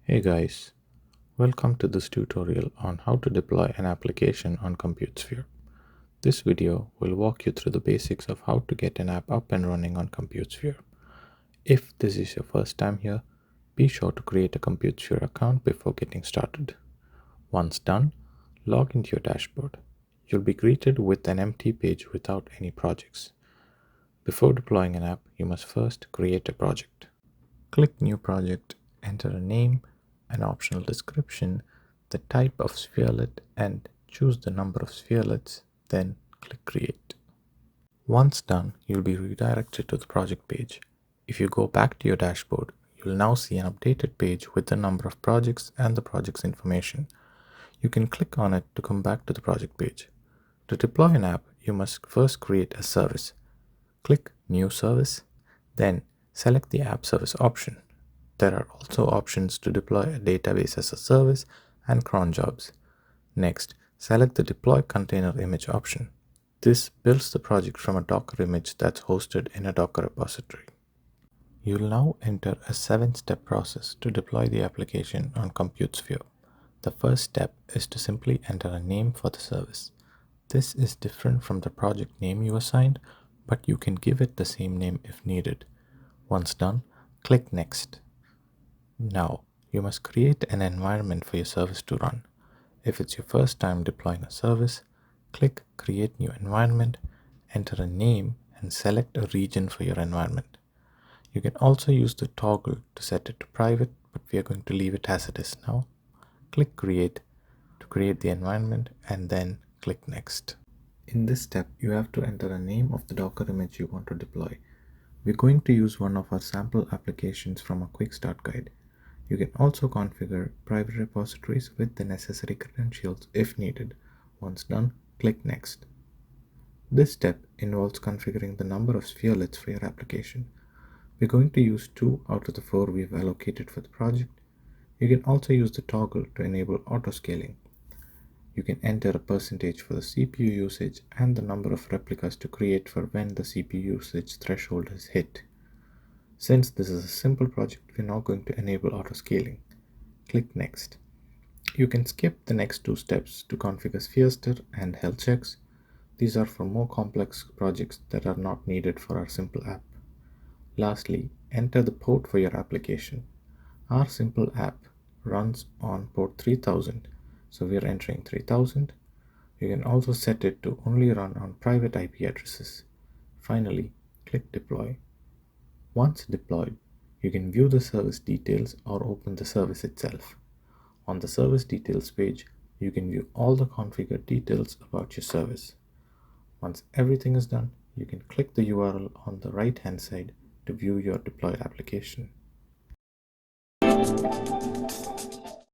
Hey guys, welcome to this tutorial on how to deploy an application on ComputeSphere. This video will walk you through the basics of how to get an app up and running on ComputeSphere. If this is your first time here, be sure to create a ComputeSphere account before getting started. Once done, log into your dashboard. You'll be greeted with an empty page without any projects. Before deploying an app, you must first create a project. Click New Project, enter a name, an optional description, the type of spherelet, and choose the number of spherelets, then click Create. Once done, you'll be redirected to the project page. If you go back to your dashboard, you'll now see an updated page with the number of projects and the project's information. You can click on it to come back to the project page. To deploy an app, you must first create a service. Click New Service, then select the App Service option. There are also options to deploy a database as a service and cron jobs. Next, select the Deploy Container Image option. This builds the project from a Docker image that's hosted in a Docker repository. You'll now enter a 7-step process to deploy the application on ComputeSphere. The first step is to simply enter a name for the service. This is different from the project name you assigned, but you can give it the same name if needed. Once done, click Next. Now, you must create an environment for your service to run. If it's your first time deploying a service, click Create New Environment, enter a name, and select a region for your environment. You can also use the toggle to set it to private, but we are going to leave it as it is now. Click Create to create the environment, and then click Next. In this step, you have to enter a name of the Docker image you want to deploy. We're going to use one of our sample applications from a quick start guide. You can also configure private repositories with the necessary credentials if needed. Once done, click Next. This step involves configuring the number of spherelets for your application. We're going to use 2 out of the 4 we've allocated for the project. You can also use the toggle to enable auto-scaling. You can enter a percentage for the CPU usage and the number of replicas to create for when the CPU usage threshold is hit. Since this is a simple project, we're now going to enable auto-scaling. Click Next. You can skip the next 2 steps to configure spherester and health checks. These are for more complex projects that are not needed for our simple app. Lastly, enter the port for your application. Our simple app runs on port 3000, so we are entering 3000. You can also set it to only run on private IP addresses. Finally, click Deploy. Once deployed, you can view the service details or open the service itself. On the service details page, you can view all the configured details about your service. Once everything is done, you can click the URL on the right-hand side to view your deployed application.